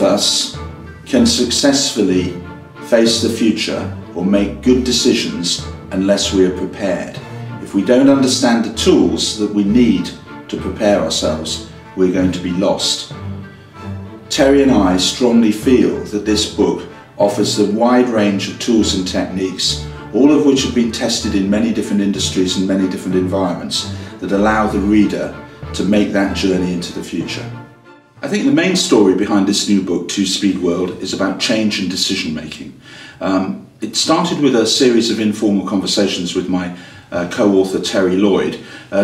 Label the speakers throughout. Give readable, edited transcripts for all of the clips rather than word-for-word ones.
Speaker 1: of us can successfully face the future or make good decisions unless we are prepared. If we don't understand the tools that we need to prepare ourselves, we're going to be lost. Terry and I strongly feel that this book offers a wide range of tools and techniques, all of which have been tested in many different industries and many different environments, that allow the reader to make that journey into the future. I think the main story behind this new book, Two-Speed World, is about change and decision making. It started with a series of informal conversations with my co-author Terry Lloyd.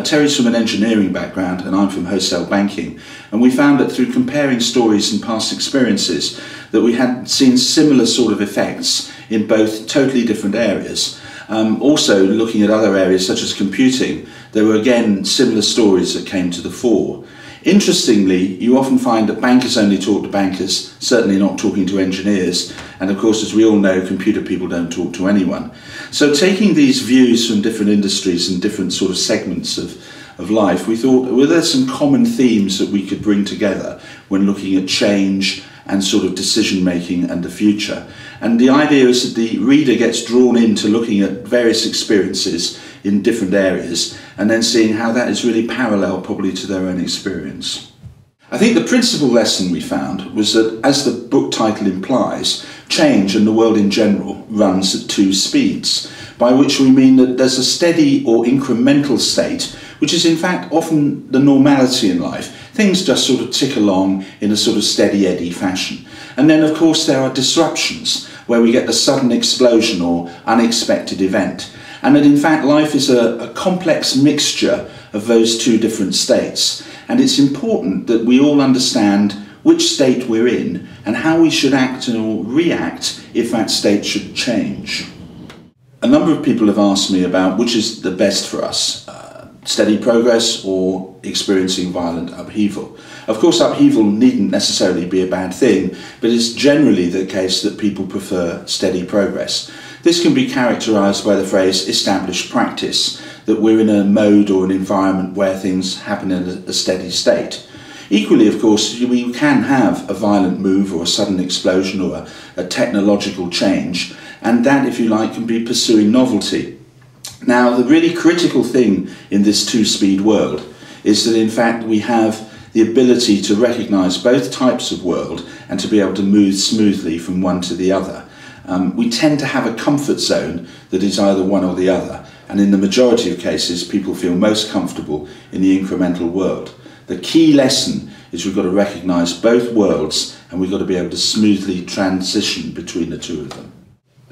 Speaker 1: Terry's from an engineering background and I'm from wholesale banking, and we found that through comparing stories and past experiences that we had seen similar sort of effects in both totally different areas. Also looking at other areas such as computing, there were again similar stories that came to the fore. Interestingly, you often find that bankers only talk to bankers, certainly not talking to engineers, and of course, as we all know, computer people don't talk to anyone. So taking these views from different industries and different sort of segments of life, we thought, well, there's some common themes that we could bring together when looking at change and sort of decision making and the future. And the idea is that the reader gets drawn into looking at various experiences in different areas and then seeing how that is really parallel probably to their own experience. I think the principal lesson we found was that, as the book title implies, change and the world in general runs at two speeds, by which we mean that there's a steady or incremental state, which is in fact often the normality in life. Things just sort of tick along in a sort of steady eddy fashion. And then of course there are disruptions, where we get the sudden explosion or unexpected event. And that in fact life is a complex mixture of those two different states. And it's important that we all understand which state we're in and how we should act or react if that state should change. A number of people have asked me about which is the best for us, steady progress or experiencing violent upheaval. Of course, upheaval needn't necessarily be a bad thing, but it's generally the case that people prefer steady progress. This can be characterised by the phrase established practice, that we're in a mode or an environment where things happen in a steady state. Equally, of course, we can have a violent move or a sudden explosion or a technological change, and that, if you like, can be pursuing novelty. Now, the really critical thing in this two-speed world is that in fact we have the ability to recognise both types of world and to be able to move smoothly from one to the other. We tend to have a comfort zone that is either one or the other, and in the majority of cases people feel most comfortable in the incremental world. The key lesson is we've got to recognise both worlds and we've got to be able to smoothly transition between the two of them.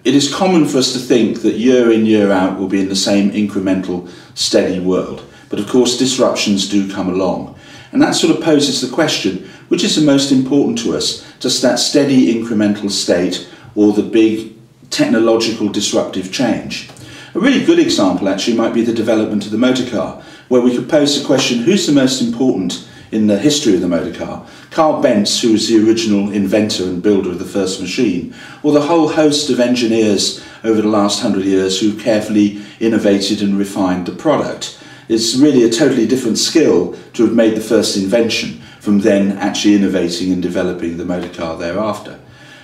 Speaker 1: It is common for us to think that year in, year out we'll be in the same incremental, steady world, but of course disruptions do come along. And that sort of poses the question, which is the most important to us, just that steady incremental state or the big technological disruptive change? A really good example actually might be the development of the motor car, where we could pose the question, who's the most important in the history of the motor car? Carl Benz, who was the original inventor and builder of the first machine, or the whole host of engineers over the last 100 years who carefully innovated and refined the product? It's really a totally different skill to have made the first invention from then actually innovating and developing the motor car thereafter.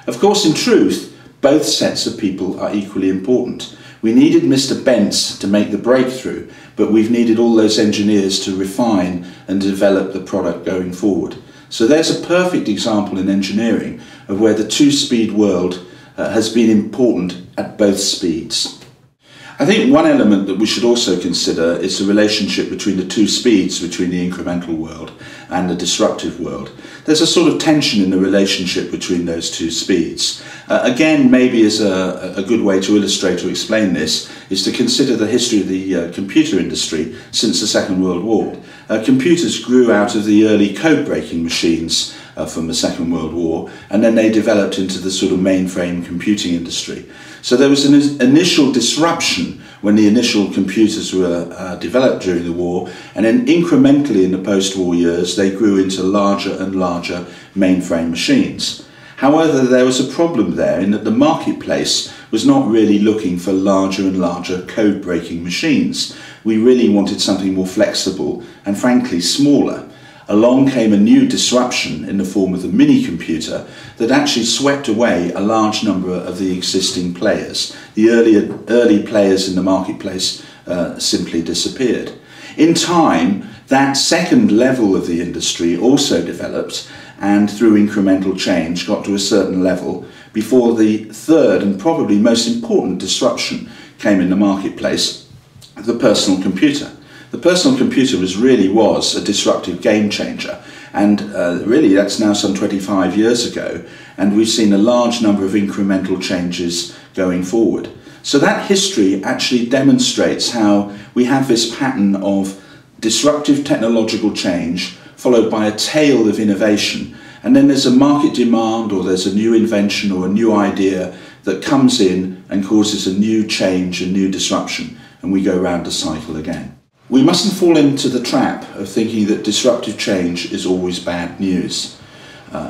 Speaker 1: Of course, in truth, both sets of people are equally important. We needed Mr. Benz to make the breakthrough, but we've needed all those engineers to refine and develop the product going forward. So there's a perfect example in engineering of where the two-speed world has been important at both speeds. I think one element that we should also consider is the relationship between the two speeds, between the incremental world and the disruptive world. There's a sort of tension in the relationship between those two speeds. Again, maybe as a good way to illustrate or explain this is to consider the history of the computer industry since the Second World War. Computers grew out of the early code-breaking machines from the Second World War, and then they developed into the sort of mainframe computing industry. So there was an initial disruption when the initial computers were developed during the war, and then incrementally in the post-war years they grew into larger and larger mainframe machines. However, there was a problem there in that the marketplace was not really looking for larger and larger code-breaking machines. We really wanted something more flexible and frankly smaller. along came a new disruption in the form of the mini-computer that actually swept away a large number of the existing players. The early players in the marketplace simply disappeared. In time, that second level of the industry also developed, and through incremental change got to a certain level before the third and probably most important disruption came in the marketplace, the personal computer. The personal computer was a disruptive game changer, and really that's now some 25 years ago, and we've seen a large number of incremental changes going forward. So that history actually demonstrates how we have this pattern of disruptive technological change followed by a tail of innovation, and then there's a market demand, or there's a new invention or a new idea that comes in and causes a new change, a new disruption, and we go round the cycle again. We mustn't fall into the trap of thinking that disruptive change is always bad news.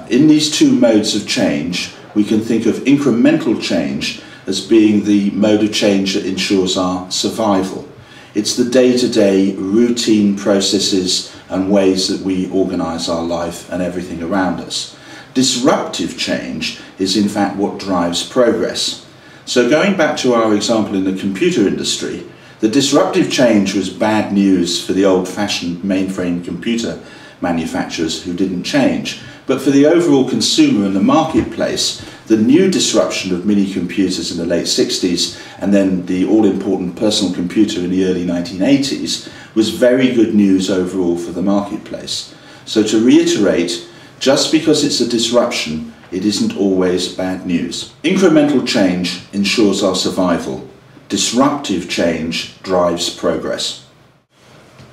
Speaker 1: In these two modes of change, we can think of incremental change as being the mode of change that ensures our survival. It's the day-to-day routine processes and ways that we organise our life and everything around us. Disruptive change is in fact what drives progress. So going back to our example in the computer industry, the disruptive change was bad news for the old-fashioned mainframe computer manufacturers who didn't change. But for the overall consumer and the marketplace, the new disruption of mini-computers in the late 60s and then the all-important personal computer in the early 1980s was very good news overall for the marketplace. So to reiterate, just because it's a disruption, it isn't always bad news. Incremental change ensures our survival. Disruptive change drives progress.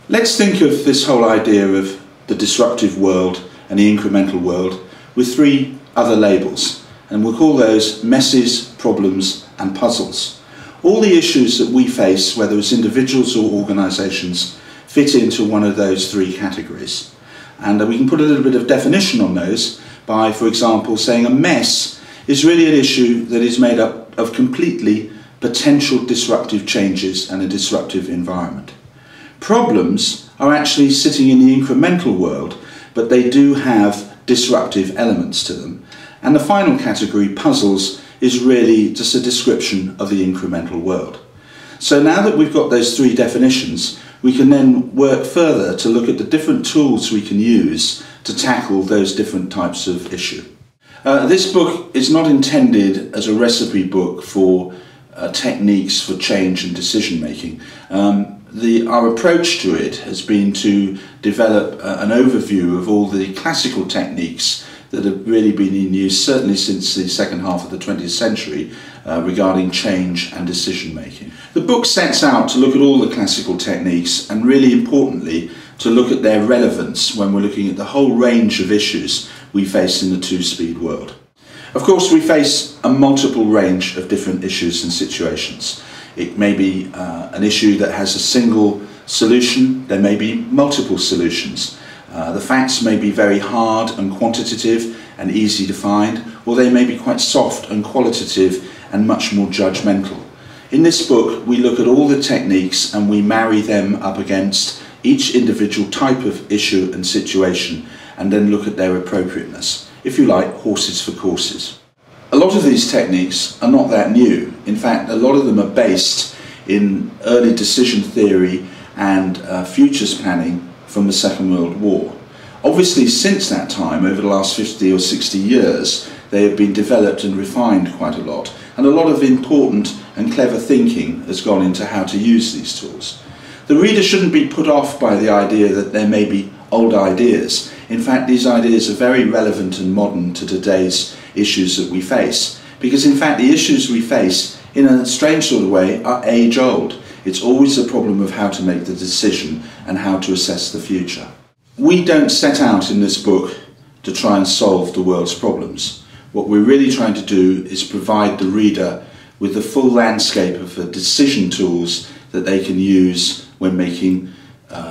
Speaker 1: Let's think of this whole idea of the disruptive world and the incremental world with three other labels, and we'll call those messes, problems and puzzles. All the issues that we face, whether it's individuals or organisations, fit into one of those three categories. And we can put a little bit of definition on those by, for example, saying a mess is really an issue that is made up of completely potential disruptive changes and a disruptive environment. Problems are actually sitting in the incremental world, but they do have disruptive elements to them. And the final category, puzzles, is really just a description of the incremental world. So now that we've got those three definitions, we can then work further to look at the different tools we can use to tackle those different types of issue. This book is not intended as a recipe book for techniques for change and decision making. Our approach to it has been to develop an overview of all the classical techniques that have really been in use, certainly since the second half of the 20th century, regarding change and decision making. The book sets out to look at all the classical techniques and, really importantly, to look at their relevance when we're looking at the whole range of issues we face in the two-speed world. Of course, we face a multiple range of different issues and situations. It may be an issue that has a single solution. There may be multiple solutions. The facts may be very hard and quantitative and easy to find, or they may be quite soft and qualitative and much more judgmental. In this book, we look at all the techniques and we marry them up against each individual type of issue and situation, and then look at their appropriateness. If you like, horses for courses. A lot of these techniques are not that new. In fact, a lot of them are based in early decision theory and futures planning from the Second World War. Obviously, since that time, over the last 50 or 60 years, they have been developed and refined quite a lot, and a lot of important and clever thinking has gone into how to use these tools. The reader shouldn't be put off by the idea that there may be old ideas. In fact, these ideas are very relevant and modern to today's issues that we face, because in fact the issues we face, in a strange sort of way, are age-old. It's always a problem of how to make the decision and how to assess the future. We don't set out in this book to try and solve the world's problems. What we're really trying to do is provide the reader with the full landscape of the decision tools that they can use when making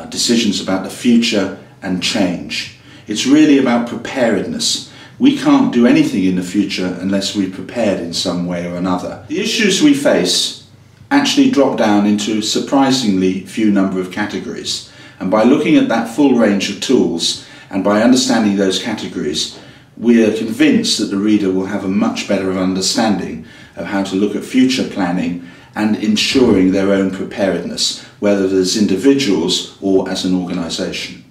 Speaker 1: decisions about the future and change. It's really about preparedness. We can't do anything in the future unless we're prepared in some way or another. The issues we face actually drop down into a surprisingly few number of categories. And by looking at that full range of tools And by understanding those categories, we are convinced that the reader will have a much better understanding of how to look at future planning and ensuring their own preparedness, whether as individuals or as an organisation.